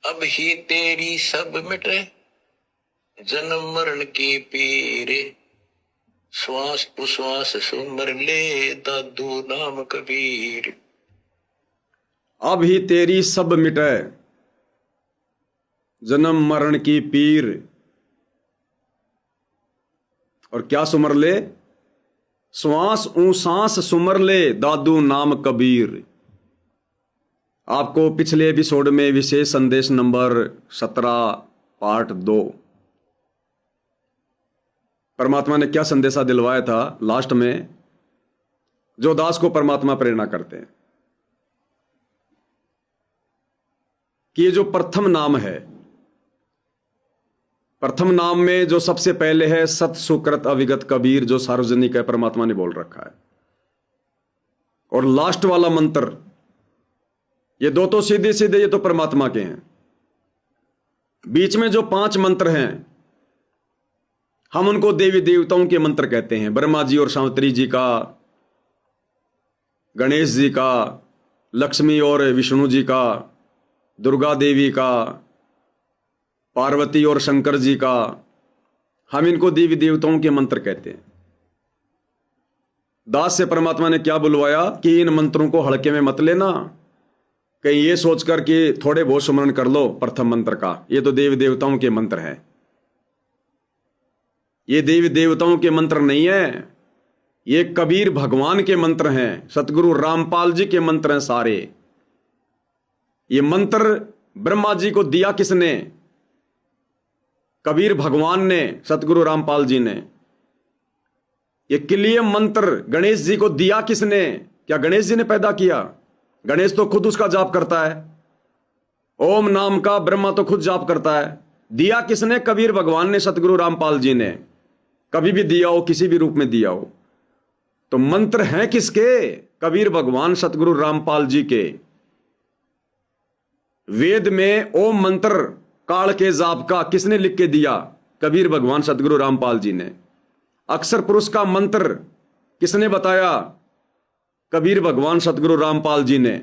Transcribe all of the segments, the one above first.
अब ही तेरी सब मिटे जन्म मरण की पीरे, श्वास उश्वास सुमर ले दादू नाम कबीर। अब ही तेरी सब मिटे जन्म मरण की पीर, और क्या सुमर ले? श्वास सांस सुमर ले दादू नाम कबीर। आपको पिछले एपिसोड में विशेष संदेश नंबर 17 पार्ट 2 परमात्मा ने क्या संदेशा दिलवाया था लास्ट में, जो दास को परमात्मा प्रेरणा करते हैं, कि ये जो प्रथम नाम है, प्रथम नाम में जो सबसे पहले है सत सुकृत अविगत कबीर, जो सार्वजनिक है, परमात्मा ने बोल रखा है। और लास्ट वाला मंत्र, ये दो तो सीधे सीधे ये तो परमात्मा के हैं। बीच में जो 5 मंत्र हैं, हम उनको देवी देवताओं के मंत्र कहते हैं। ब्रह्मा जी और सावित्री जी का, गणेश जी का, लक्ष्मी और विष्णु जी का, दुर्गा देवी का, पार्वती और शंकर जी का, हम इनको देवी देवताओं के मंत्र कहते हैं। दास से परमात्मा ने क्या बुलवाया कि इन मंत्रों को हल्के में मत लेना, कहीं ये सोचकर कि थोड़े बहुत सुमरण कर लो प्रथम मंत्र का, ये तो देवी देवताओं के मंत्र हैं। ये देवी देवताओं के मंत्र नहीं है, ये कबीर भगवान के मंत्र हैं, सतगुरु रामपाल जी के मंत्र हैं सारे। ये मंत्र ब्रह्मा जी को दिया किसने? कबीर भगवान ने, सतगुरु रामपाल जी ने। ये किलिय मंत्र गणेश जी को दिया किसने? क्या गणेश जी ने पैदा किया? गणेश तो खुद उसका जाप करता है। ओम नाम का ब्रह्मा तो खुद जाप करता है। दिया किसने? कबीर भगवान ने, सतगुरु रामपाल जी ने। कभी भी दिया हो, किसी भी रूप में दिया हो, तो मंत्र हैं किसके? कबीर भगवान सतगुरु रामपाल जी के। वेद में ओम मंत्र काल के जाप का किसने लिख के दिया? कबीर भगवान सतगुरु रामपाल जी ने। अक्षर पुरुष का मंत्र किसने बताया? कबीर भगवान सतगुरु रामपाल जी ने।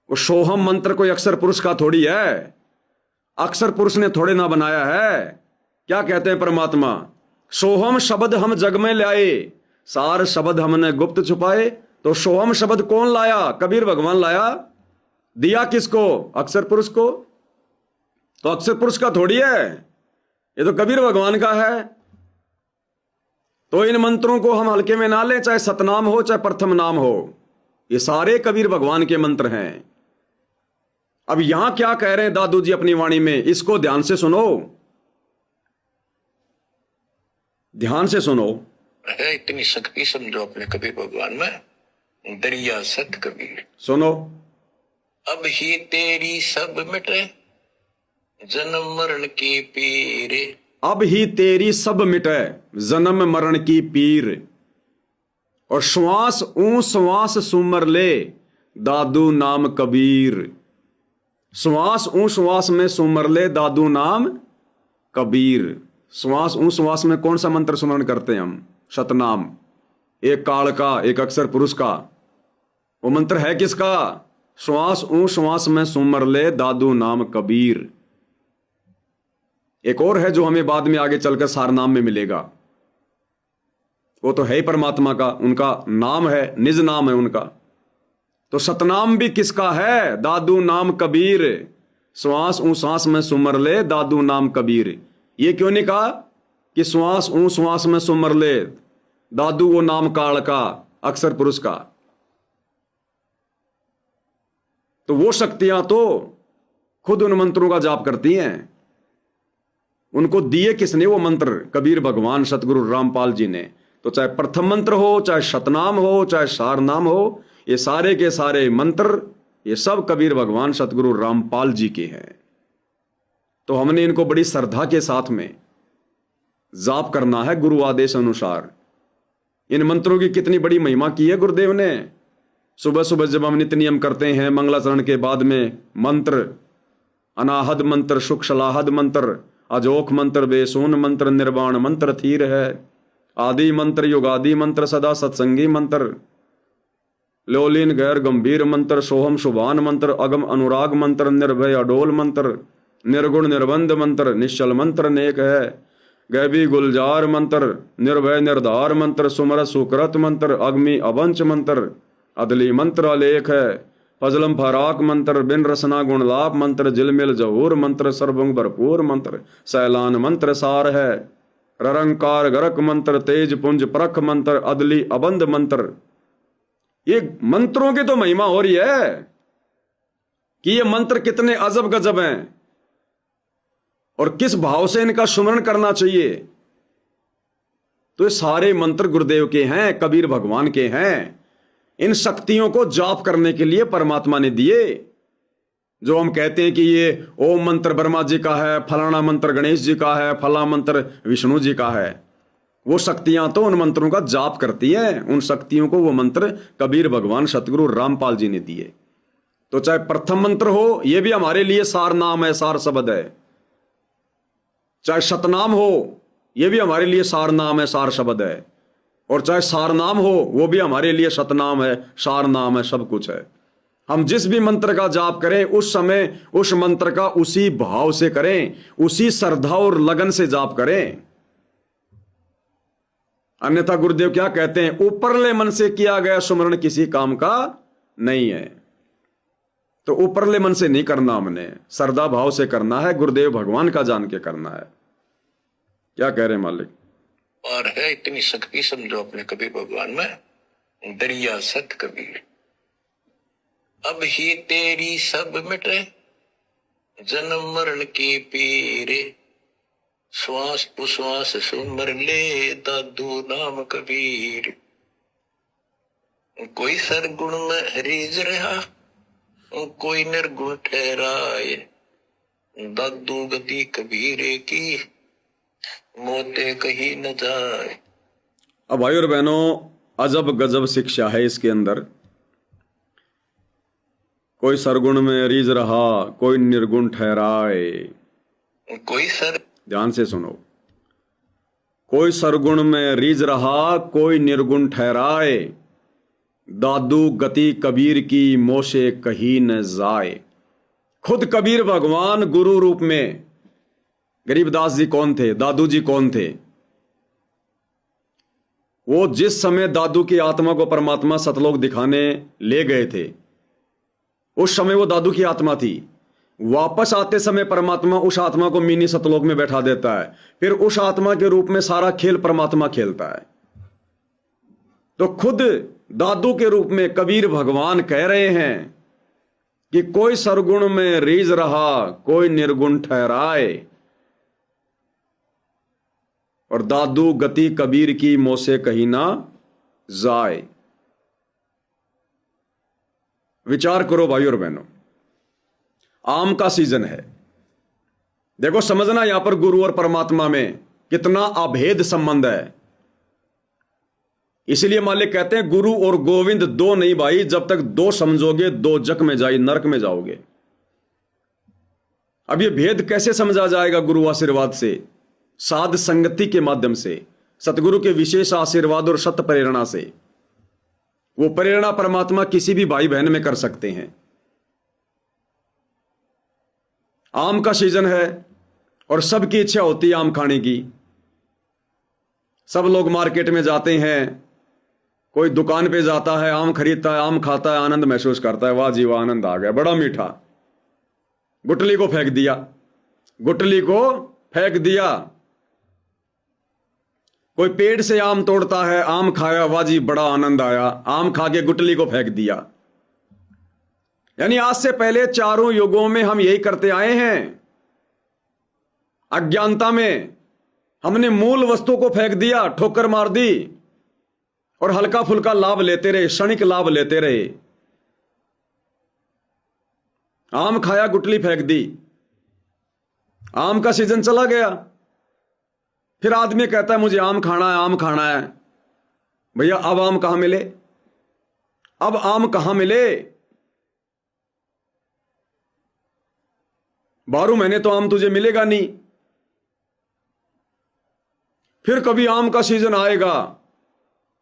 वो सोहम मंत्र कोई अक्षर पुरुष का थोड़ी है, अक्षर पुरुष ने थोड़े ना बनाया है। क्या कहते हैं परमात्मा? सोहम शब्द हम जग में लाए, सार शब्द हमने गुप्त छुपाए। तो सोहम शब्द कौन लाया? कबीर भगवान लाया। दिया किसको? अक्षर पुरुष को। तो अक्षर पुरुष का थोड़ी है, ये तो कबीर भगवान का है। तो इन मंत्रों को हम हल्के में ना लें, चाहे सतनाम हो चाहे प्रथम नाम हो, ये सारे कबीर भगवान के मंत्र हैं। अब यहां क्या कह रहे हैं दादू जी अपनी वाणी में, इसको ध्यान से सुनो, ध्यान से सुनो। है इतनी शक्ति समझो अपने कबीर भगवान में, दरिया सत कबीर। सुनो। अब ही तेरी सब मिटे जन्म मरण की पीरे, अब ही तेरी सब मिटे जन्म मरण की पीर, और श्वास श्वास सुमर ले दादू नाम कबीर। श्वास श्वास में सुमर ले दादू नाम कबीर। श्वास श्वास में कौन सा मंत्र सुमरण करते हैं हम? सतनाम। एक काल का, एक अक्षर पुरुष का। वो मंत्र है किसका? श्वास श्वास में सुमर ले दादू नाम कबीर। एक और है जो हमें बाद में आगे चलकर सारनाम में मिलेगा, वो तो है ही परमात्मा का, उनका नाम है, निज नाम है उनका। तो सतनाम भी किसका है? दादू नाम कबीर। श्वास श्वास में सुमर ले दादू नाम कबीर। ये क्यों नहीं कहा कि श्वास श्वास में सुमर ले दादू, वो नाम काल का, अक्षर पुरुष का? तो वो शक्तियां तो खुद उन मंत्रों का जाप करती हैं। उनको दिए किसने वो मंत्र? कबीर भगवान सतगुरु रामपाल जी ने। तो चाहे प्रथम मंत्र हो, चाहे शतनाम हो, चाहे सारनाम हो, ये सारे के सारे मंत्र, ये सब कबीर भगवान सतगुरु रामपाल जी के हैं। तो हमने इनको बड़ी श्रद्धा के साथ में जाप करना है गुरु आदेश अनुसार। इन मंत्रों की कितनी बड़ी महिमा की है गुरुदेव ने। सुबह सुबह जब हम नित्य नियम करते हैं, मंगलाचरण के बाद में मंत्र, अनाहद मंत्र, सुख सलाहद मंत्र, अजोख मंत्र, बेसून मंत्र, निर्वाण मंत्र थीर है, आदि मंत्र, युगादि मंत्र, सदा सत्संगी मंत्र, लोलीन गैर गंभीर मंत्र, सोहम शुभान मंत्र, अगम अनुराग मंत्र, निर्भय अडोल मंत्र, निर्गुण निर्बंध मंत्र, निश्चल मंत्र नेक है, गैबी गुलजार मंत्र, निर्भय निर्धार मंत्र, सुमरत सुकृत मंत्र, अग्नि अवंच मंत्र, अदली मंत्र अलेख है, फजलम फराक मंत्र, बिन रसना गुणलाप मंत्र, जिलमिल जहूर मंत्र, सर्वंग भरपूर मंत्र, सैलान मंत्र सार है, ररंकार गरक मंत्र, तेज पुंज प्रख मंत्र, अदली अबंध मंत्र। ये मंत्रों की तो महिमा हो रही है कि ये मंत्र कितने अजब गजब हैं और किस भाव से इनका सुमरण करना चाहिए। तो ये सारे मंत्र गुरुदेव के हैं, कबीर भगवान के हैं। इन शक्तियों को जाप करने के लिए परमात्मा ने दिए। जो हम कहते हैं कि ये ओम मंत्र ब्रह्मा जी का है, फलाना मंत्र गणेश जी का है, फला मंत्र विष्णु जी का है, वो शक्तियां तो उन मंत्रों का जाप करती हैं। उन शक्तियों को वो मंत्र कबीर भगवान सतगुरु रामपाल जी ने दिए। तो चाहे प्रथम मंत्र हो, ये भी हमारे लिए सार नाम है, सार शब्द है। चाहे शतनाम हो, ये भी हमारे लिए सार नाम है, सार शब्द है। और चाहे सार नाम हो, वो भी हमारे लिए शतनाम है, सार नाम है, सब कुछ है। हम जिस भी मंत्र का जाप करें उस समय उस मंत्र का उसी भाव से करें, उसी श्रद्धा और लगन से जाप करें। अन्यथा गुरुदेव क्या कहते हैं, ऊपरले मन से किया गया सुमरण किसी काम का नहीं है। तो ऊपरले मन से नहीं करना, हमने श्रद्धा भाव से करना है, गुरुदेव भगवान का जान के करना है। क्या कह रहे मालिक? और है इतनी शक्ति समझो अपने कबीर भगवान में, दरिया सत कबीर। अब ही तेरी सब मिटे, जन्म मरण की पीरे, श्वास पुश्वास सुमर ले दादू नाम कबीर। कोई सरगुण में हरीज रहा, कोई निर्गुण ठहराए, दादू गति कबीरे की, मोते कहीं न जाए। अब भाई और बहनों, अजब गजब शिक्षा है इसके अंदर। कोई सरगुण में रीझ रहा, कोई निर्गुण ठहराए। कोई सर ध्यान से सुनो, कोई सरगुण में रीझ रहा, कोई निर्गुण ठहराए, दादू गति कबीर की, मोशे कहीं न जाए। खुद कबीर भगवान गुरु रूप में, गरीबदास जी कौन थे, दादू जी कौन थे? वो जिस समय दादू की आत्मा को परमात्मा सतलोक दिखाने ले गए थे, उस समय वो दादू की आत्मा थी। वापस आते समय परमात्मा उस आत्मा को मिनी सतलोक में बैठा देता है, फिर उस आत्मा के रूप में सारा खेल परमात्मा खेलता है। तो खुद दादू के रूप में कबीर भगवान कह रहे हैं कि कोई सरगुण में रीझ रहा, कोई निर्गुण ठहराए, और दादू गति कबीर की, मोसे कहीं ना जाए। विचार करो भाई और बहनों, आम का सीजन है। देखो, समझना यहां पर गुरु और परमात्मा में कितना अभेद संबंध है। इसलिए मालिक कहते हैं गुरु और गोविंद दो नहीं भाई, जब तक दो समझोगे दो जग में जाई, नरक में जाओगे। अब यह भेद कैसे समझा जाएगा? गुरु आशीर्वाद से, साध संगति के माध्यम से, सतगुरु के विशेष आशीर्वाद और सत्य प्रेरणा से। वो प्रेरणा परमात्मा किसी भी भाई बहन में कर सकते हैं। आम का सीजन है और सबकी इच्छा होती है आम खाने की। सब लोग मार्केट में जाते हैं, कोई दुकान पे जाता है, आम खरीदता है, आम खाता है, आनंद महसूस करता है, वाह जी वाह, आनंद आ गया, बड़ा मीठा। गुटली को फेंक दिया, गुटली को फेंक दिया। कोई पेड़ से आम तोड़ता है, आम खाया, वाह जी बड़ा आनंद आया, आम खा के गुटली को फेंक दिया। यानी आज से पहले चारों युगों में हम यही करते आए हैं। अज्ञानता में हमने मूल वस्तु को फेंक दिया, ठोकर मार दी और हल्का फुल्का लाभ लेते रहे, क्षणिक लाभ लेते रहे। आम खाया, गुटली फेंक दी, आम का सीजन चला गया। फिर आदमी कहता है मुझे आम खाना है, आम खाना है। भैया अब आम कहां मिले? अब आम कहां मिले? 12 महीने तो आम तुझे मिलेगा नहीं। फिर कभी आम का सीजन आएगा,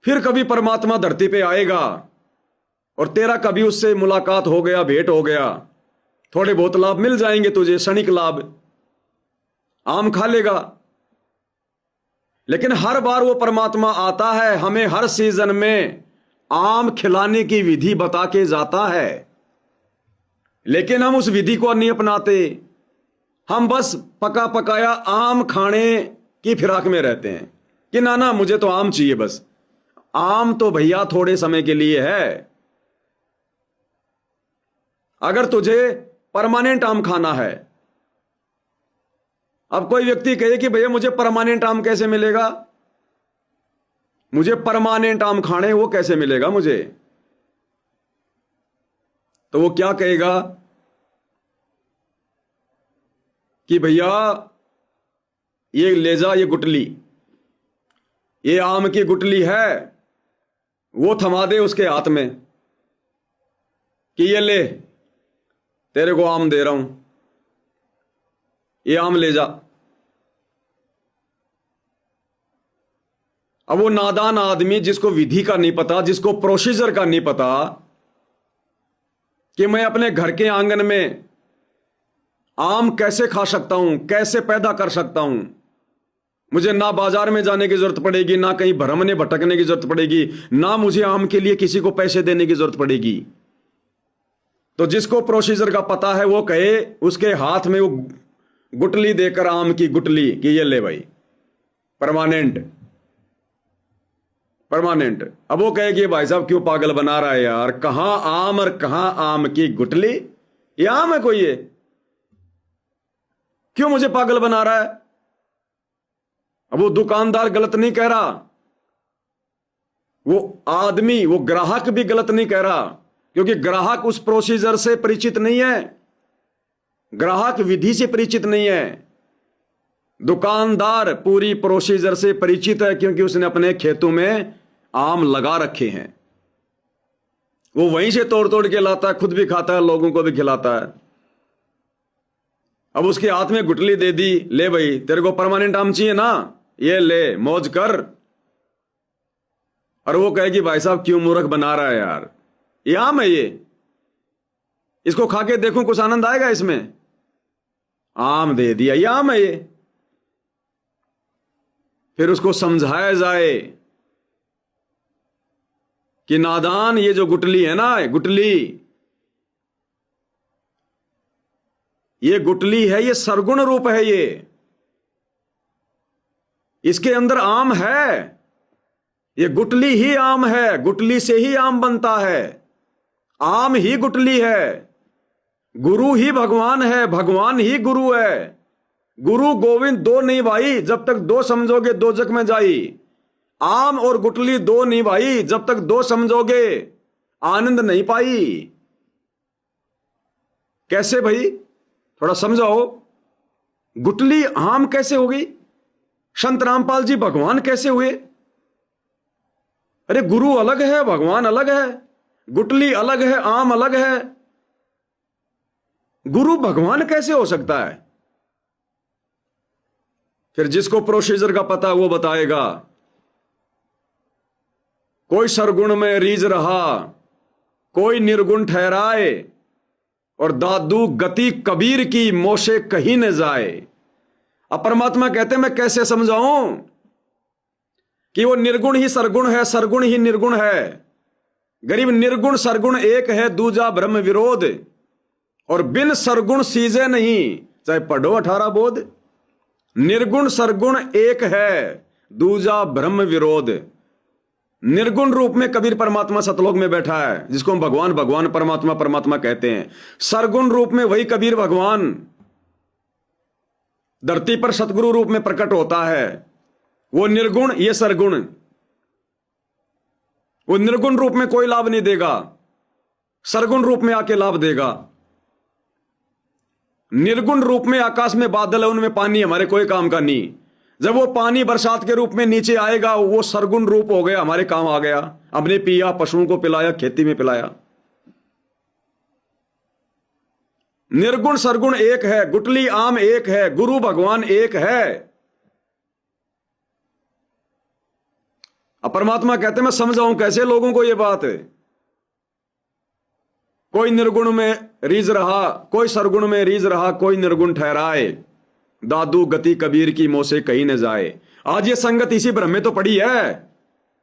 फिर कभी परमात्मा धरती पे आएगा और तेरा कभी उससे मुलाकात हो गया, भेंट हो गया, थोड़े बहुत लाभ मिल जाएंगे तुझे, क्षणिक लाभ, आम खा लेगा। लेकिन हर बार वो परमात्मा आता है, हमें हर सीजन में आम खिलाने की विधि बता के जाता है, लेकिन हम उस विधि को नहीं अपनाते। हम बस पका पकाया आम खाने की फिराक में रहते हैं कि ना ना मुझे तो आम चाहिए बस। आम तो भैया थोड़े समय के लिए है। अगर तुझे परमानेंट आम खाना है, अब कोई व्यक्ति कहे कि भैया मुझे परमानेंट आम कैसे मिलेगा, मुझे परमानेंट आम खाने, वो कैसे मिलेगा मुझे? तो वो क्या कहेगा कि भैया ये ले जा, ये गुटली, ये आम की गुटली है, वो थमा दे उसके हाथ में कि ये ले, तेरे को आम दे रहा हूं, ये आम ले जा। अब वो नादान आदमी जिसको विधि का नहीं पता, जिसको प्रोसीजर का नहीं पता कि मैं अपने घर के आंगन में आम कैसे खा सकता हूं, कैसे पैदा कर सकता हूं, मुझे ना बाजार में जाने की जरूरत पड़ेगी, ना कहीं भ्रमने भटकने की जरूरत पड़ेगी, ना मुझे आम के लिए किसी को पैसे देने की जरूरत पड़ेगी। तो जिसको प्रोसीजर का पता है वो कहे, उसके हाथ में वो गुटली देकर, आम की गुटली, कि ये ले भाई परमानेंट परमानेंट। अब वो कहे कि भाई साहब क्यों पागल बना रहा है यार, कहां आम और कहां आम की गुटली, ये आम है कोई, ये क्यों मुझे पागल बना रहा है? अब वो दुकानदार गलत नहीं कह रहा, वो आदमी, वो ग्राहक भी गलत नहीं कह रहा, क्योंकि ग्राहक उस प्रोसीजर से परिचित नहीं है, ग्राहक विधि से परिचित नहीं है। दुकानदार पूरी प्रोसीजर से परिचित है, क्योंकि उसने अपने खेतों में आम लगा रखे हैं, वो वहीं से तोड़ तोड़ के लाता है, खुद भी खाता है, लोगों को भी खिलाता है। अब उसके हाथ में गुटली दे दी, ले भाई तेरे को परमानेंट आम चाहिए ना, ये ले, मौज कर। और वो कहेगी भाई साहब क्यों मूर्ख बना रहा है यार, ये आम है, ये इसको खा के देखूं कुछ आनंद आएगा इसमें, आम दे दिया, ये आम है ये। फिर उसको समझाया जाए कि नादान, ये जो गुटली है ना, गुटली, ये गुटली है, ये सरगुण रूप है, ये इसके अंदर आम है, ये गुटली ही आम है, गुटली से ही आम बनता है, आम ही गुटली है। गुरु ही भगवान है, भगवान ही गुरु है। गुरु गोविंद दो नहीं भाई, जब तक दो समझोगे दो जग में जाई। आम और गुटली दो नहीं भाई, जब तक दो समझोगे आनंद नहीं पाई। कैसे भाई, थोड़ा समझाओ, गुटली आम कैसे हो गई? संत रामपाल जी भगवान कैसे हुए? अरे गुरु अलग है, भगवान अलग है, गुटली अलग है, आम अलग है, गुरु भगवान कैसे हो सकता है? फिर जिसको प्रोसीजर का पता वो बताएगा। कोई सरगुण में रीझ रहा, कोई निर्गुण ठहराए, और दादू गति कबीर की मोशे कहीं न जाए। अब परमात्मा कहते हैं मैं कैसे समझाऊं कि वो निर्गुण ही सरगुण है, सरगुण ही निर्गुण है। गरीब निर्गुण सरगुण एक है, दूजा ब्रह्म विरोध, और बिन सरगुण सीजे नहीं, चाहे पढ़ो 18 बोध। निर्गुण सरगुण एक है, दूजा ब्रह्म विरोध। निर्गुण रूप में कबीर परमात्मा सतलोक में बैठा है, जिसको हम भगवान भगवान परमात्मा परमात्मा कहते हैं। सरगुण रूप में वही कबीर भगवान धरती पर सतगुरु रूप में प्रकट होता है। वो निर्गुण, ये सरगुण। वो निर्गुण रूप में कोई लाभ नहीं देगा, सरगुण रूप में आके लाभ देगा। निर्गुण रूप में आकाश में बादल है, उनमें पानी हमारे कोई काम का नहीं। जब वो पानी बरसात के रूप में नीचे आएगा, वो सरगुण रूप हो गया, हमारे काम आ गया, हमने पिया, पशुओं को पिलाया, खेती में पिलाया। निर्गुण सरगुण एक है, गुटली आम एक है, गुरु भगवान एक है। अब परमात्मा कहते हैं मैं समझाऊं कैसे लोगों को ये बात है। कोई निर्गुण में रीझ रहा, कोई सरगुण में रीझ रहा, कोई निर्गुण ठहराए, दादू गति कबीर की मोह से कहीं न जाए। आज ये संगत इसी भ्रम में तो पड़ी है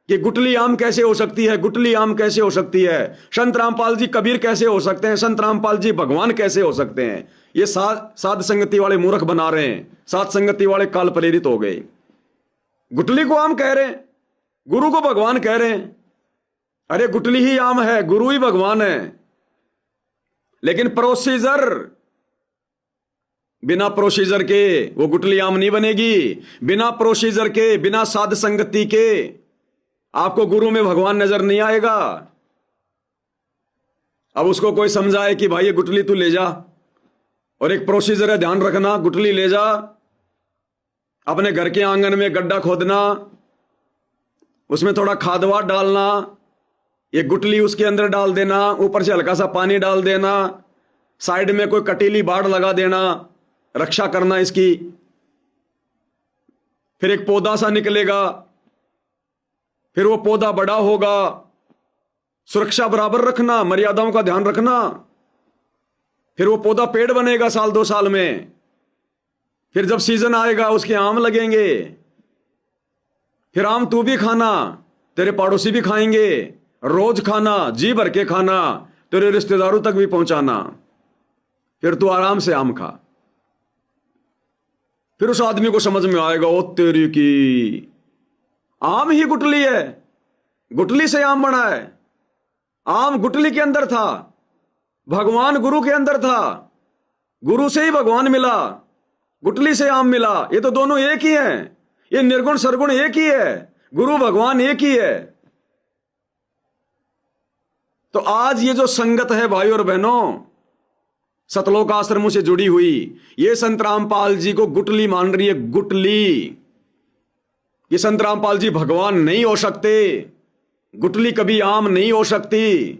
कि गुटली आम कैसे हो सकती है, गुटली आम कैसे हो सकती है, संत रामपाल जी कबीर कैसे हो सकते हैं, संत रामपाल जी भगवान कैसे हो सकते हैं। ये साध संगति वाले मूर्ख बना रहे हैं, साध संगति वाले काल प्रेरित हो गए। गुटली को आम कह रहे हैं, गुरु को भगवान कह रहे हैं। अरे गुटली ही आम है, गुरु ही भगवान है। लेकिन प्रोसीजर, बिना प्रोसीजर के वो गुटली आम नहीं बनेगी। बिना प्रोसीजर के, बिना साध संगति के आपको गुरु में भगवान नजर नहीं आएगा। अब उसको कोई समझाए कि भाई ये गुटली तू ले जा, और एक प्रोसीजर है, ध्यान रखना, गुटली ले जा, अपने घर के आंगन में गड्ढा खोदना, उसमें थोड़ा खादवार डालना, ये गुटली उसके अंदर डाल देना, ऊपर से हल्का सा पानी डाल देना, साइड में कोई कटीली बाड़ लगा देना, रक्षा करना इसकी। फिर एक पौधा सा निकलेगा, फिर वो पौधा बड़ा होगा, सुरक्षा बराबर रखना, मर्यादाओं का ध्यान रखना। फिर वो पौधा पेड़ बनेगा साल 2 साल में। फिर जब सीजन आएगा उसके आम लगेंगे, फिर आम तू भी खाना, तेरे पड़ोसी भी खाएंगे, रोज खाना, जी भर के खाना, तेरे रिश्तेदारों तक भी पहुंचाना। फिर तू आराम से आम खा। फिर उस आदमी को समझ में आएगा, ओ तेरी की, आम ही गुटली है, गुटली से आम बना है। आम गुटली के अंदर था, भगवान गुरु के अंदर था, गुरु से ही भगवान मिला, गुटली से आम मिला। ये तो दोनों एक ही हैं, ये निर्गुण सरगुण एक ही है, गुरु भगवान एक ही है। तो आज ये जो संगत है भाई और बहनों, सतलोक आश्रमों से जुड़ी हुई, ये संत रामपाल जी को गुटली मान रही है, गुटली। ये संत रामपाल जी भगवान नहीं हो सकते, गुटली कभी आम नहीं हो सकती।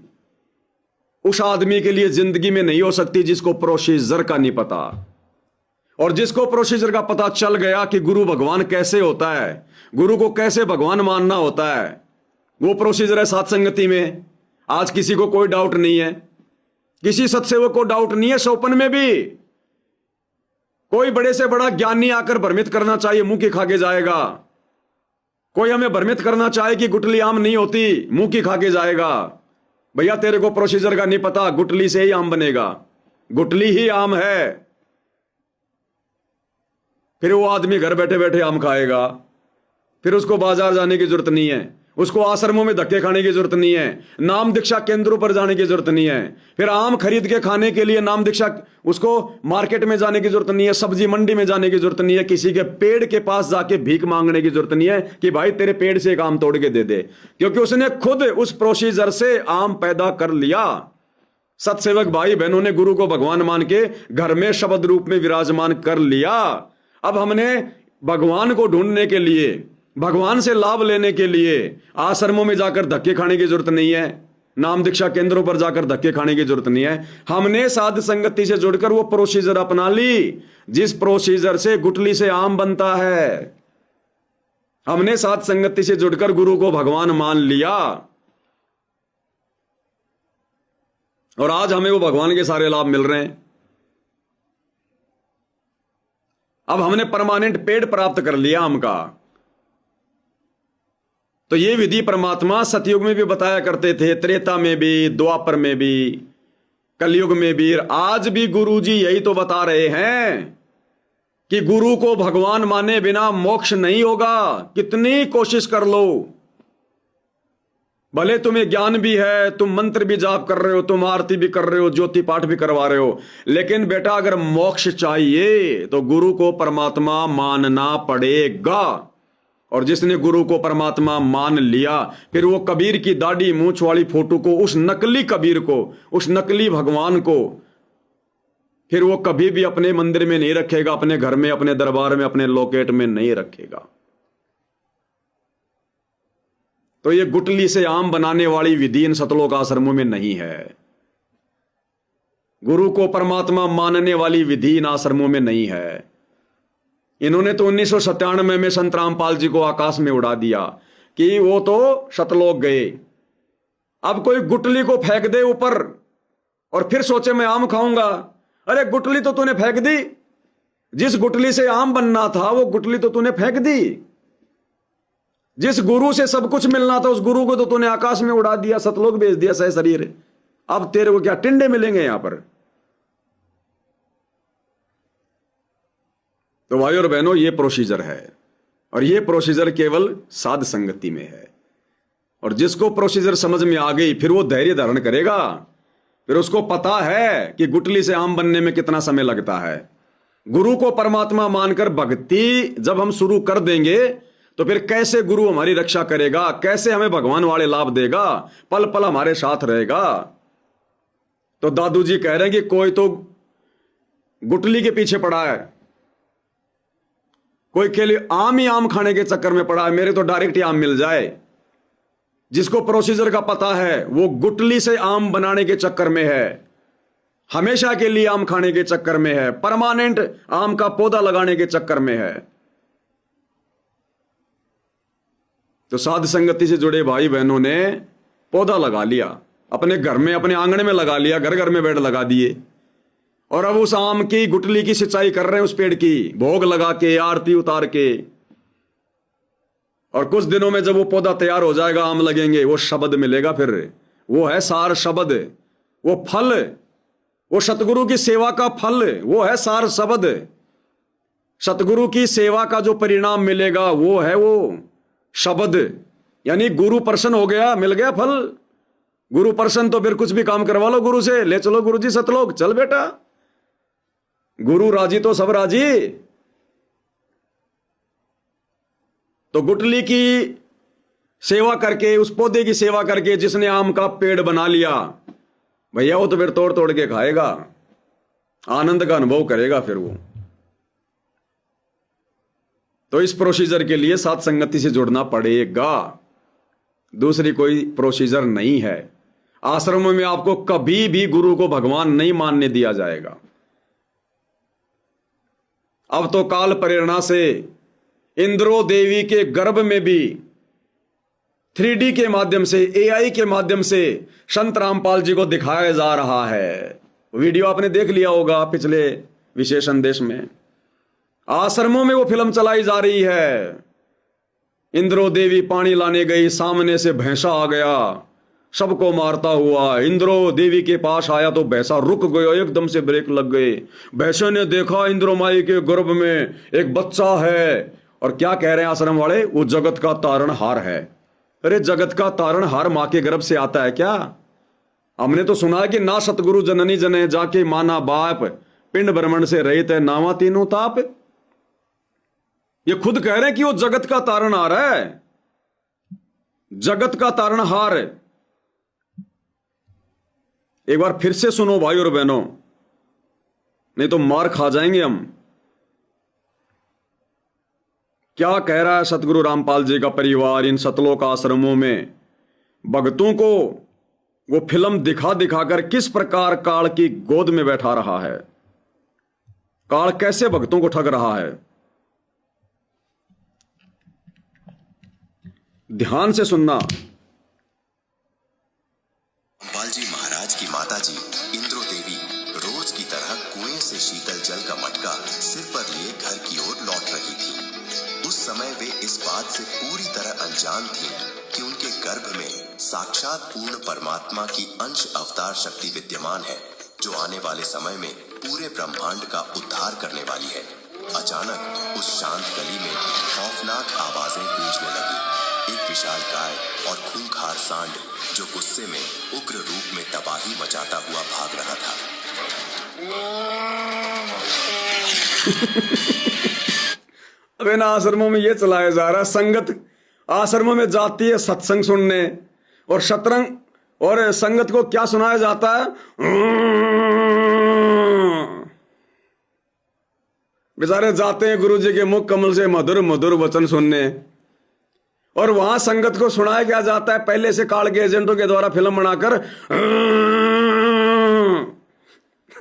उस आदमी के लिए जिंदगी में नहीं हो सकती जिसको प्रोसीजर का नहीं पता। और जिसको प्रोसीजर का पता चल गया कि गुरु भगवान कैसे होता है, गुरु को कैसे भगवान मानना होता है, वो प्रोसीजर है साथ संगति में। आज किसी को कोई डाउट नहीं है, किसी सत्सेवक को डाउट नहीं है। सोपन में भी कोई बड़े से बड़ा ज्ञानी आकर भ्रमित करना चाहिए, मुंह की खा के जाएगा। कोई हमें भ्रमित करना चाहे कि गुटली आम नहीं होती, मुंह की खा के जाएगा। भैया तेरे को प्रोसीजर का नहीं पता, गुटली से ही आम बनेगा, गुटली ही आम है। फिर वो आदमी घर बैठे बैठे आम खाएगा, फिर उसको बाजार जाने की जरूरत नहीं है, उसको आश्रमों में धक्के खाने की जरूरत नहीं है, नाम दीक्षा केंद्रों पर जाने की जरूरत नहीं है। फिर आम खरीद के खाने के लिए नाम दीक्षा, उसको मार्केट में जाने की जरूरत नहीं है, सब्जी मंडी में जाने की जरूरत नहीं है, किसी के पेड़ के पास जाके भीख मांगने की जरूरत नहीं है कि भाई तेरे पेड़ से एक आम तोड़ के दे दे, क्योंकि उसने खुद उस प्रोसीजर से आम पैदा कर लिया। सत्सेवक भाई बहनों ने गुरु को भगवान मान के घर में शब्द रूप में विराजमान कर लिया। अब हमने भगवान को ढूंढने के लिए, भगवान से लाभ लेने के लिए आश्रमों में जाकर धक्के खाने की जरूरत नहीं है, नाम दीक्षा केंद्रों पर जाकर धक्के खाने की जरूरत नहीं है। हमने साध संगति से जुड़कर वो प्रोसीजर अपना ली जिस प्रोसीजर से गुटली से आम बनता है। हमने साध संगति से जुड़कर गुरु को भगवान मान लिया, और आज हमें वो भगवान के सारे लाभ मिल रहे हैं। अब हमने परमानेंट पेड़ प्राप्त कर लिया आम का। तो ये विधि परमात्मा सतयुग में भी बताया करते थे, त्रेता में भी, द्वापर में भी, कलयुग में भी। आज भी गुरु जी यही तो बता रहे हैं कि गुरु को भगवान माने बिना मोक्ष नहीं होगा। कितनी कोशिश कर लो, भले तुम्हें ज्ञान भी है, तुम मंत्र भी जाप कर रहे हो, तुम आरती भी कर रहे हो, ज्योति पाठ भी करवा रहे हो, लेकिन बेटा अगर मोक्ष चाहिए तो गुरु को परमात्मा मानना पड़ेगा। और जिसने गुरु को परमात्मा मान लिया, फिर वो कबीर की दाढ़ी मूंछ वाली फोटो को, उस नकली कबीर को, उस नकली भगवान को, फिर वो कभी भी अपने मंदिर में नहीं रखेगा, अपने घर में, अपने दरबार में, अपने लोकेट में नहीं रखेगा। तो ये गुटली से आम बनाने वाली विधि इन सतलोक आश्रमों में नहीं है। गुरु को परमात्मा मानने वाली विधि इन आश्रमों में नहीं है। इन्होंने तो 1997 में संत रामपाल जी को आकाश में उड़ा दिया कि वो तो सतलोक गए। अब कोई गुटली को फेंक दे ऊपर और फिर सोचे मैं आम खाऊंगा। अरे गुटली तो तूने फेंक दी, जिस गुटली से आम बनना था वो गुटली तो तूने फेंक दी। जिस गुरु से सब कुछ मिलना था उस गुरु को तो तूने आकाश में उड़ा दिया, सतलोक भेज दिया सह शरीर। अब तेरे को क्या टिंडे मिलेंगे यहां पर? तो भाई और बहनों, ये प्रोसीजर है, और ये प्रोसीजर केवल साध संगति में है। और जिसको प्रोसीजर समझ में आ गई फिर वो धैर्य धारण करेगा, फिर उसको पता है कि गुटली से आम बनने में कितना समय लगता है। गुरु को परमात्मा मानकर भक्ति जब हम शुरू कर देंगे तो फिर कैसे गुरु हमारी रक्षा करेगा, कैसे हमें भगवान वाले लाभ देगा, पल पल हमारे साथ रहेगा। तो दादू जी कह रहे हैं कि कोई तो गुटली के पीछे पड़ा है, कोई केवल आम ही आम खाने के चक्कर में पड़ा है, मेरे तो डायरेक्ट ही आम मिल जाए। जिसको प्रोसीजर का पता है वो गुटली से आम बनाने के चक्कर में है, हमेशा के लिए आम खाने के चक्कर में है, परमानेंट आम का पौधा लगाने के चक्कर में है। तो साध संगति से जुड़े भाई बहनों ने पौधा लगा लिया, अपने घर में, अपने आंगन में लगा लिया, घर घर में पेड़ लगा दिए, और अब उस आम की गुटली की सिंचाई कर रहे हैं, उस पेड़ की भोग लगा के, आरती उतार के। और कुछ दिनों में जब वो पौधा तैयार हो जाएगा, आम लगेंगे, वो शब्द मिलेगा, फिर वो है सार शब्द, वो फल, वो सतगुरु की सेवा का फल, वो है सार शब्द। सतगुरु की सेवा का जो परिणाम मिलेगा वो है वो शब्द, यानी गुरु प्रसन्न हो गया, मिल गया फल। गुरु प्रसन्न तो फिर कुछ भी काम करवा लो गुरु से, ले चलो गुरु जी सतलोक, चल बेटा। गुरु राजी तो सब राजी। तो गुटली की सेवा करके, उस पौधे की सेवा करके जिसने आम का पेड़ बना लिया, भैया वो तो फिर तोड़ तोड़ के खाएगा, आनंद का अनुभव करेगा फिर वो। तो इस प्रोसीजर के लिए साथ संगति से जुड़ना पड़ेगा, दूसरी कोई प्रोसीजर नहीं है। आश्रमों में आपको कभी भी गुरु को भगवान नहीं मानने दिया जाएगा। अब तो काल प्रेरणा से इंद्रो देवी के गर्भ में भी 3D के माध्यम से, AI के माध्यम से संत रामपाल जी को दिखाया जा रहा है। वीडियो आपने देख लिया होगा पिछले विशेष संदेश में। आश्रमों में वो फिल्म चलाई जा रही है। इंद्रो देवी पानी लाने गई, सामने से भैंसा आ गया, सबको मारता हुआ। इंद्रो देवी के पास आया तो भैंसा रुक गया, एकदम से ब्रेक लग गए। भैंसे ने देखा इंद्रो माई के गर्भ में एक बच्चा है, और क्या कह रहे हैं आश्रम वाले, वो जगत का तारणहार है। अरे जगत का तारणहार मां के गर्भ से आता है क्या? हमने तो सुना है कि ना सतगुरु जननी जने जाके माना बाप, पिंड ब्रह्मण से रहित है नावा तीनों ताप। ये खुद कह रहे हैं कि वो जगत का तारणहार है, जगत का तारणहार। एक बार फिर से सुनो भाई और बहनों, नहीं तो मार खा जाएंगे हम। क्या कह रहा है सतगुरु रामपाल जी का परिवार इन सतलोक आश्रमों में? भक्तों को वो फिल्म दिखा दिखाकर किस प्रकार काल की गोद में बैठा रहा है, काल कैसे भक्तों को ठग रहा है। ध्यान से सुनना। रामपाल जी महाराज की माता जी इंद्रो देवी रोज की तरह कुएं से शीतल जल का मटका सिर पर लिए घर की ओर लौट रही थी। उस समय वे इस बात से पूरी तरह अनजान थी कि उनके गर्भ में साक्षात पूर्ण परमात्मा की अंश अवतार शक्ति विद्यमान है, जो आने वाले समय में पूरे ब्रह्मांड का उद्धार करने वाली है। अचानक उस शांत गली में खौफनाक आवाजें गूंजने लगी। एक विशाल गाय और खूंखार सांड जो गुस्से में उग्र रूप में तबाही मचाता हुआ भाग रहा था। अब इन आश्रमों में ये चलाया जा रहा है, संगत आश्रमों में जाती है सत्संग सुनने, और शतरंग और संगत को क्या सुनाया जाता है? बेचारे जाते हैं गुरु जी के मुख कमल से मधुर मधुर वचन सुनने, और वहां संगत को सुनाया क्या जाता है पहले से काल के एजेंटों के द्वारा फिल्म बनाकर।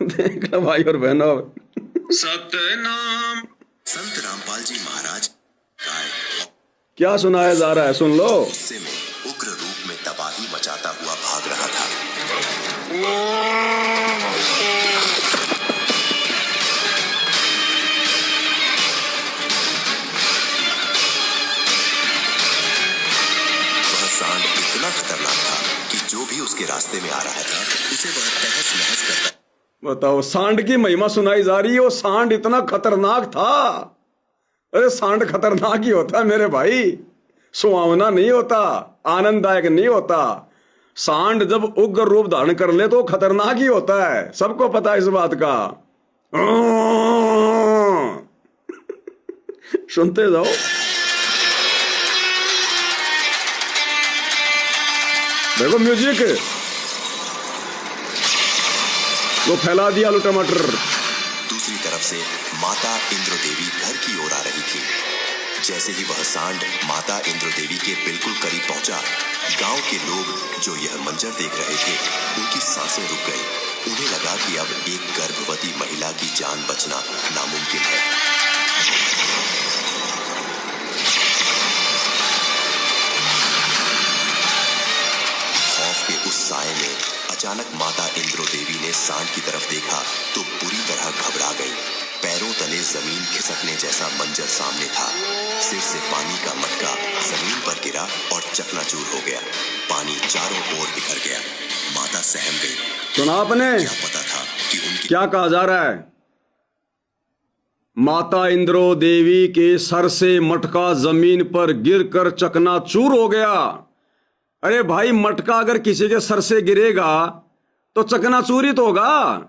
देख लो भाई और बहनों, सतनाम। संत रामपाल जी महाराज गाय क्या सुनाया जा रहा है, सुन लो। गुस्से में उग्र रूप में तबाही मचाता हुआ भाग रहा था। उसके रास्ते में आ रहा था उसे वह तहस नहस करता। बताओ, सांड की महिमा सुनाई जा रही है। वो सांड इतना खतरनाक था। अरे सांड खतरनाक ही होता है मेरे भाई, सुहावना नहीं होता, आनंददायक नहीं होता। सांड जब उग्र रूप धारण कर ले तो खतरनाक ही होता है, सबको पता है इस बात का। सुनते जाओ। देखो म्यूजिक, वो फैला दिया आलू टमाटर। दूसरी तरफ से माता इंद्र देवी घर की ओर आ रही थी। जैसे ही वह सांड माता इंद्र देवी के बिल्कुल करीब पहुंचा, गांव के लोग जो यह मंजर देख रहे थे उनकी सांसें रुक गई। उन्हें लगा कि अब एक गर्भवती महिला की जान बचना नामुमकिन है। खौफ के उस साए में अचानक माता इंद्र देवी ने सांड की तरफ देखा तो बुरी तरह घबरा गई। पैरों तले जमीन खिसकने जैसा मंजर सामने था। सिर से पानी का मटका जमीन पर गिरा और चकनाचूर हो गया। पानी चारों ओर बिखर गया। माता सहम गई। सुना आपने क्या पता था कि उनकी क्या कहा जा रहा है? माता इंद्रो देवी के सर से मटका जमीन पर गिरकर चकनाचूर हो गया। अरे भाई, मटका अगर किसी के सर से गिरेगा तो चकनाचूर ही तो होगा।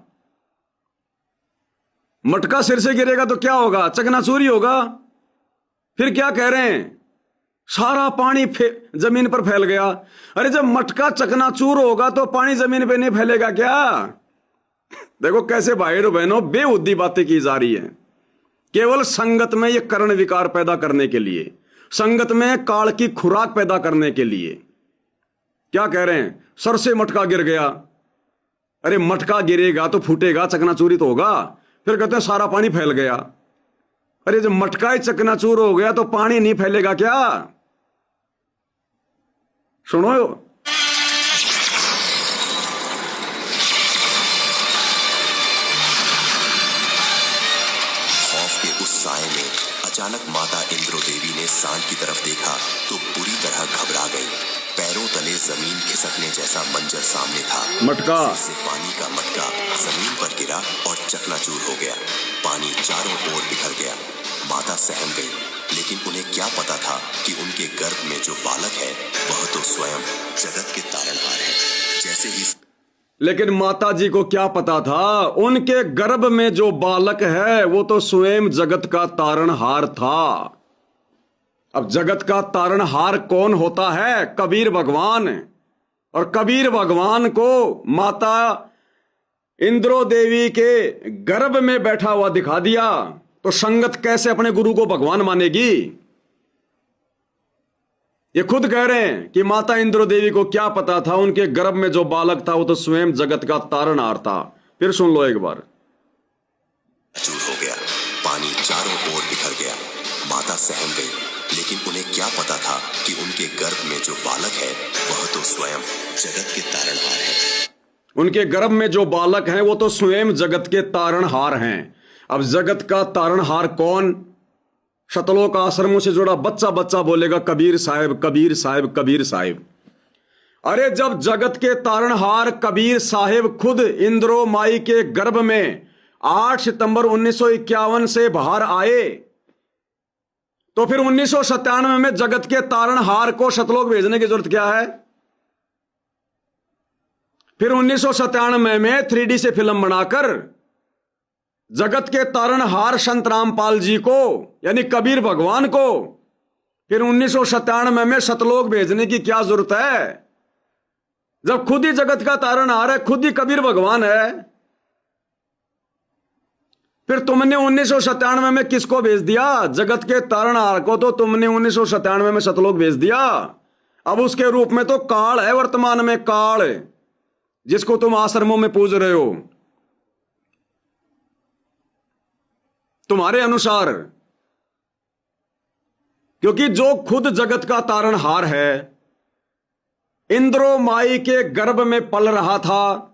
मटका सिर से गिरेगा तो क्या होगा? चकनाचूर ही होगा। फिर क्या कह रहे हैं? सारा पानी जमीन पर फैल गया। अरे जब मटका चकनाचूर होगा तो पानी जमीन पे नहीं फैलेगा क्या? देखो कैसे भाइयों बहनों बेहुद्दी बातें की जा रही है, केवल संगत में ये कर्ण विकार पैदा करने के लिए, संगत में काल की खुराक पैदा करने के लिए। क्या कह रहे हैं? सर से मटका गिर गया। अरे मटका गिरेगा तो फूटेगा, चकनाचूरी तो होगा। फिर कहते हैं सारा पानी फैल गया। अरे जब मटका ही चकनाचूर हो गया तो पानी नहीं फैलेगा क्या? सुनो, खौफ के उस साए में अचानक माता इंद्रो देवी ने सांड की तरफ देखा तो बुरी तरह घबरा गई। पैरों तले जमीन खिसकने जैसा मंजर सामने था। मटका सिर से पानी का मटका जमीन पर गिरा और चकनाचूर हो गया। पानी चारों ओर बिखर गया। माता सहम गई, लेकिन उन्हें क्या पता था कि उनके गर्भ में जो बालक है वह तो स्वयं जगत के तारणहार है। जैसे ही लेकिन माता जी को क्या पता था? उनके गर्भ में जो बालक है वो तो स्वयं जगत का तारणहार था। अब जगत का तारणहार कौन होता है? कबीर भगवान। और कबीर भगवान को माता इंद्रो देवी के गर्भ में बैठा हुआ दिखा दिया तो संगत कैसे अपने गुरु को भगवान मानेगी? ये खुद कह रहे हैं कि माता इंद्रो देवी को क्या पता था उनके गर्भ में जो बालक था वो तो स्वयं जगत का तारणहार था। फिर सुन लो एक बार। चूर हो गया। पानी चारों ओर बिखर गया। माता सहम गई, लेकिन उन्हें क्या पता था कि उनके गर्भ में जो बालक है वह तो स्वयं जगत के तारणहार है। उनके गर्भ में जो बालक हैं वो तो स्वयं जगत के तारणहार हैं। अब जगत का तारणहार कौन? शतलोक आश्रमों से जुड़ा बच्चा बच्चा बोलेगा कबीर साहिब, कबीर साहिब, कबीर साहिब। अरे जब जगत के तारणहार कबीर साहिब खुद इंद्रो माई के गर्भ में 8 सितंबर 1951 से बाहर आए तो फिर 1997 में जगत के तारणहार को शतलोक भेजने की जरूरत क्या है? फिर 1997 में 3D से फिल्म बनाकर जगत के तारणहार संत रामपाल जी को यानी कबीर भगवान को फिर 1997 में शतलोक भेजने की क्या जरूरत है, जब खुद ही जगत का तारणहार है, खुद ही कबीर भगवान है। फिर तुमने 1997 में किसको भेज दिया? जगत के तारणहार को तो तुमने 1997 में शतलोक भेज दिया। अब उसके रूप में तो काल है, वर्तमान में काल, जिसको तुम आश्रमों में पूज रहे हो। तुम्हारे अनुसार, क्योंकि जो खुद जगत का तारणहार है इंद्रो माई के गर्भ में पल रहा था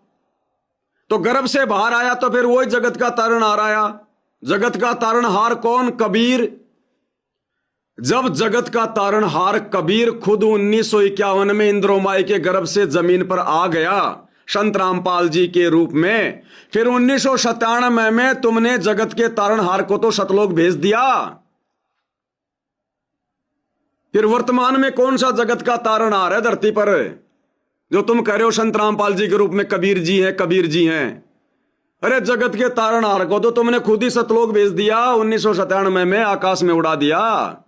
तो गर्भ से बाहर आया तो फिर वही जगत का तारणहार आया। जगत का तारणहार कौन? कबीर। जब जगत का तारणहार कबीर खुद 1951 में इंद्रोमाई के गर्भ से जमीन पर आ गया संत रामपाल जी के रूप में, फिर 1997 में तुमने जगत के तारणहार को तो सतलोक भेज दिया। फिर वर्तमान में कौन सा जगत का तारणहार है धरती पर जो तुम कह रहे हो संत रामपाल जी के रूप में कबीर जी हैं, कबीर जी हैं? अरे जगत के तारणहार को तो तुमने खुद ही सतलोक भेज दिया, 1997 में आकाश में उड़ा दिया।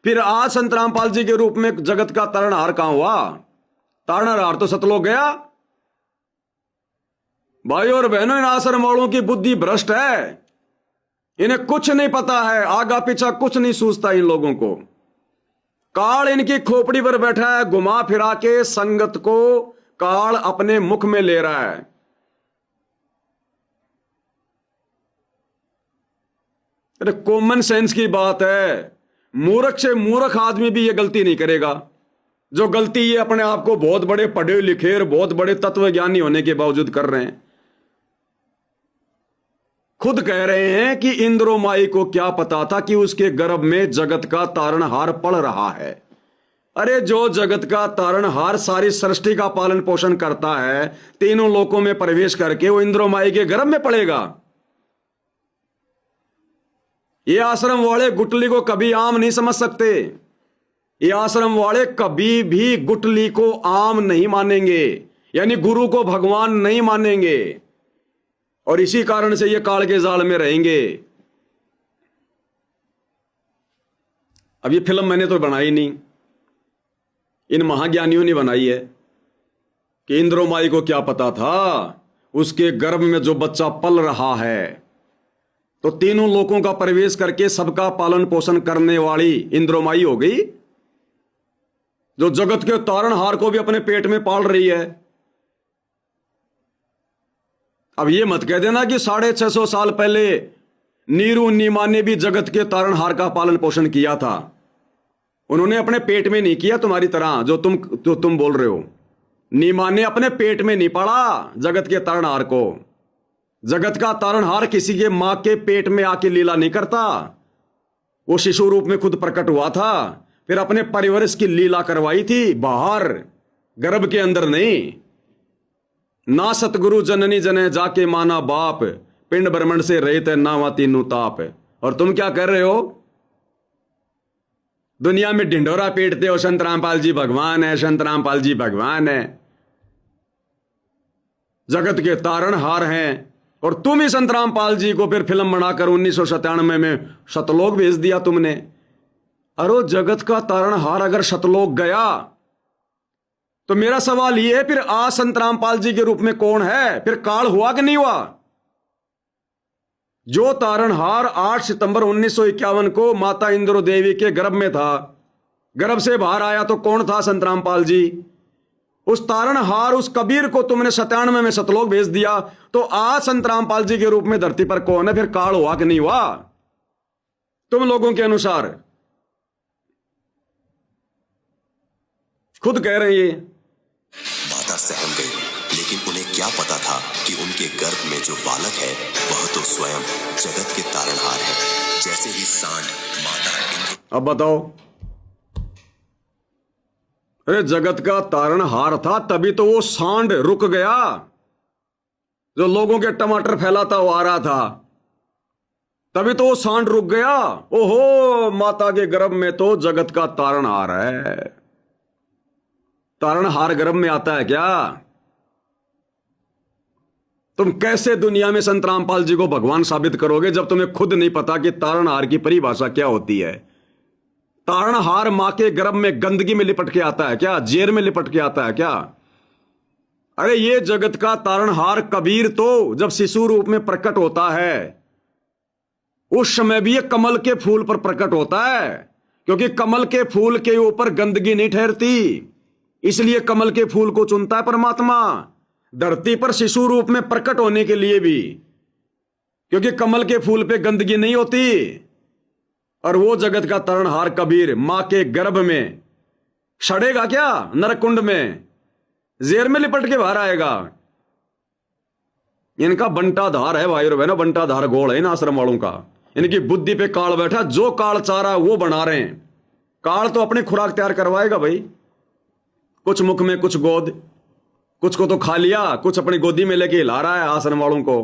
फिर आज संत रामपाल जी के रूप में जगत का तारणहार कहां हुआ? तारणहार तो सतलोक गया। भाइयों और बहनों, इन आश्रम वालों की बुद्धि भ्रष्ट है, इन्हें कुछ नहीं पता है, आगा पीछा कुछ नहीं सूझता इन लोगों को। काल इनकी खोपड़ी पर बैठा है, घुमा फिरा के संगत को काल अपने मुख में ले रहा है। अरे कॉमन सेंस की बात है, मूर्ख से मूर्ख आदमी भी ये गलती नहीं करेगा जो गलती ये अपने आप को बहुत बड़े पढ़े लिखे और बहुत बड़े तत्वज्ञानी होने के बावजूद कर रहे हैं। खुद कह रहे हैं कि इंद्रोमाई को क्या पता था कि उसके गर्भ में जगत का तारणहार पड़ रहा है। अरे जो जगत का तारणहार सारी सृष्टि का पालन पोषण करता है, तीनों लोकों में प्रवेश करके वो इंद्रोमाई के गर्भ में पड़ेगा। ये आश्रम वाले गुटली को कभी आम नहीं समझ सकते, ये आश्रम वाले कभी भी गुटली को आम नहीं मानेंगे, यानी गुरु को भगवान नहीं मानेंगे, और इसी कारण से ये काल के जाल में रहेंगे। अब ये फिल्म मैंने तो बनाई नहीं, इन महाज्ञानियों ने बनाई है कि इंद्रोमाई को क्या पता था उसके गर्भ में जो बच्चा पल रहा है, तो तीनों लोकों का प्रवेश करके सबका पालन पोषण करने वाली इंद्रोमाई हो गई, जो जगत के तारणहार को भी अपने पेट में पाल रही है। अब ये मत कह देना कि 650 साल पहले नीरू नीमा ने भी जगत के तारणहार का पालन पोषण किया था। उन्होंने अपने पेट में नहीं किया तुम्हारी तरह जो तुम बोल रहे हो। नीमा ने अपने पेट में नहीं पाला जगत के तारणहार को। जगत का तारणहार किसी के मां के पेट में आके लीला नहीं करता, वो शिशु रूप में खुद प्रकट हुआ था, फिर अपने परिवरस की लीला करवाई थी बाहर, गर्भ के अंदर नहीं। ना सतगुरु जननी जने जाके माना बाप, पिंड ब्रह्मंड से रहित है नावा तीनों ताप। और तुम क्या कर रहे हो? दुनिया में ढिंढोरा पीटते हो, संत रामपाल जी भगवान है, संत रामपाल जी भगवान है, जगत के तारणहार हैं। और तुम ही संत रामपाल जी को फिर फिल्म बनाकर 1997 में सतलोक भेज दिया तुमने। अरे जगत का तारणहार अगर सतलोक गया तो मेरा सवाल यह है, फिर आज संत रामपाल जी के रूप में कौन है? फिर काल हुआ कि नहीं हुआ? जो तारणहार 8 सितंबर 1951 को माता इंद्रो देवी के गर्भ में था, गर्भ से बाहर आया तो कौन था? संत रामपाल जी। उस तारणहार, उस कबीर को तुमने 97 में सतलोक भेज दिया, तो आज संत रामपाल जी के रूप में धरती पर कौन है? फिर काल हुआ कि नहीं हुआ तुम लोगों के अनुसार? खुद कह रहे हैं। माता सहम गई, लेकिन उन्हें क्या पता था कि उनके गर्भ में जो बालक है वह तो स्वयं जगत के तारणहार है। जैसे ही सांड माता अब बताओ, अरे जगत का तारणहार था तभी तो वो सांड रुक गया जो लोगों के टमाटर फैलाता हुआ आ रहा था, तभी तो वो सांड रुक गया। ओहो, माता के गर्भ में तो जगत का तारणहार है। तारणहार गर्भ में आता है क्या? तुम कैसे दुनिया में संत रामपाल जी को भगवान साबित करोगे जब तुम्हें खुद नहीं पता कि तारणहार की परिभाषा क्या होती है? तारणहार मां के गर्भ में गंदगी में लिपट के आता है क्या? जेर में लिपट के आता है क्या? अरे ये जगत का तारणहार कबीर तो जब शिशु रूप में प्रकट होता है उस समय भी ये कमल के फूल पर प्रकट होता है, क्योंकि कमल के फूल के ऊपर गंदगी नहीं ठहरती, इसलिए कमल के फूल को चुनता है परमात्मा धरती पर शिशु रूप में प्रकट होने के लिए भी, क्योंकि कमल के फूल पे गंदगी नहीं होती। और वो जगत का तारणहार कबीर मां के गर्भ में सड़ेगा क्या? नरकुंड में जेर में लिपट के बाहर आएगा। इनका बंटाधार है भाई और बहनों, बंटाधार गोल है इन आश्रम वालों का। इनकी बुद्धि पे काल बैठा, जो काल चाह रहा है वो बना रहे हैं। काल तो अपनी खुराक तैयार करवाएगा भाई, कुछ मुख में कुछ गोद, कुछ को तो खा लिया, कुछ अपनी गोदी में लेके हिला रहा है आश्रम वालों को।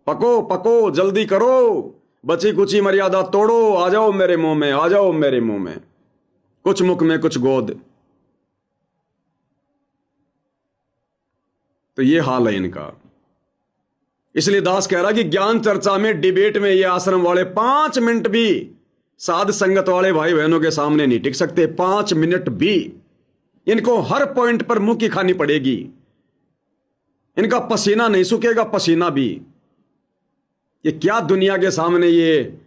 पको पको, जल्दी करो, बची कुची मर्यादा तोड़ो, आ जाओ मेरे मुंह में, आ जाओ मेरे मुंह में, कुछ मुख में कुछ गोद। तो ये हाल है इनका। इसलिए दास कह रहा कि ज्ञान चर्चा में, डिबेट में ये आश्रम वाले 5 मिनट भी साध संगत वाले भाई बहनों के सामने नहीं टिक सकते। 5 मिनट भी इनको हर पॉइंट पर मुंह की खानी पड़ेगी। इनका पसीना नहीं सूखेगा, पसीना भी। ये क्या दुनिया के सामने ये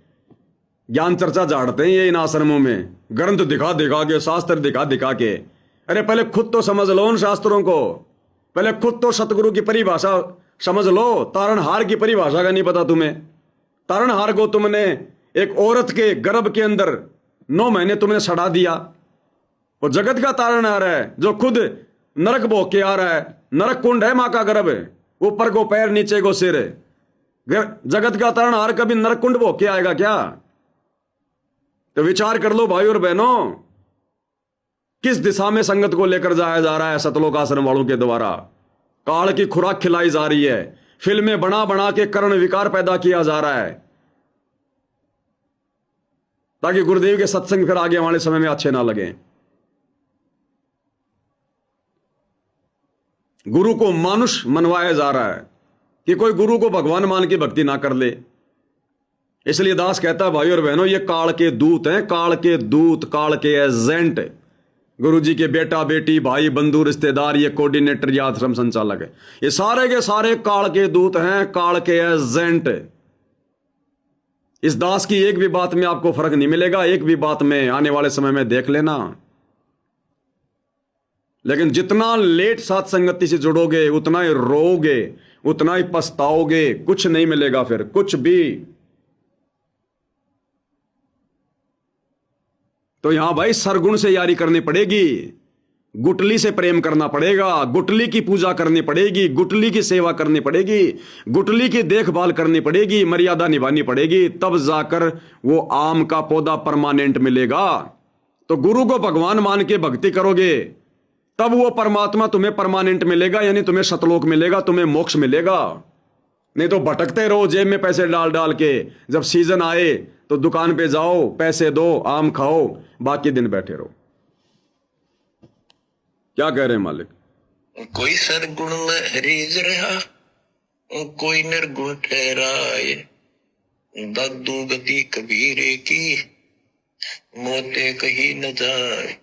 ज्ञान चर्चा झाड़ते हैं ये इन आश्रमों में, ग्रंथ दिखा दिखा के, शास्त्र दिखा दिखा के। अरे पहले खुद तो समझ लो उन शास्त्रों को, पहले खुद तो सतगुरु की परिभाषा समझ लो। तारणहार की परिभाषा का नहीं पता तुम्हें? तारणहार को तुमने एक औरत के गर्भ के अंदर 9 महीने तुमने सड़ा दिया। वो जगत का तारणहार है जो खुद नरक भोग के आ रहा है। नरक कुंड है मां का गर्भ, ऊपर को पैर नीचे को सिर। जगत का तारणहार कभी नरक कुंड भोग के आएगा क्या? तो विचार कर लो भाई और बहनों, किस दिशा में संगत को लेकर जाया जा रहा है सतलोक आश्रम वालों के द्वारा। काल की खुराक खिलाई जा रही है, फिल्में बना बना के कर्ण विकार पैदा किया जा रहा है, ताकि गुरुदेव के सत्संग फिर आगे वाले समय में अच्छे ना लगे। गुरु को मानुष मनवाया जा रहा है कि कोई गुरु को भगवान मान के भक्ति ना कर ले। इसलिए दास कहता है भाई और बहनों, ये काल के दूत हैं, काल के दूत, काल के एजेंट। गुरु जी के बेटा बेटी भाई बंधु रिश्तेदार, ये कोऑर्डिनेटर या आश्रम संचालक है, ये सारे के सारे काल के दूत हैं, काल के एजेंट। इस दास की एक भी बात में आपको फर्क नहीं मिलेगा, एक भी बात में आने वाले समय में देख लेना। लेकिन जितना लेट साथ संगति से जुड़ोगे उतना ही रोओगे, उतना ही पछताओगे, कुछ नहीं मिलेगा फिर, कुछ भी। तो यहां भाई सरगुण से यारी करनी पड़ेगी, गुटली से प्रेम करना पड़ेगा, गुटली की पूजा करनी पड़ेगी, गुटली की सेवा करनी पड़ेगी, गुटली की देखभाल करनी पड़ेगी, मर्यादा निभानी पड़ेगी, तब जाकर वो आम का पौधा परमानेंट मिलेगा। तो गुरु को भगवान मान के भक्ति करोगे तब वो परमात्मा तुम्हें परमानेंट मिलेगा, यानी तुम्हें सतलोक मिलेगा, तुम्हें मोक्ष मिलेगा। नहीं तो भटकते रहो जेब में पैसे डाल डाल के, जब सीजन आए तो दुकान पे जाओ, पैसे दो, आम खाओ, बाकी दिन बैठे रहो। क्या कह रहे हैं मालिक? कोई सरगुण में रीझ रहा, कोई निर्गुण ठहराए, दादू गति कबीरे की, मोते कहीं न जाए।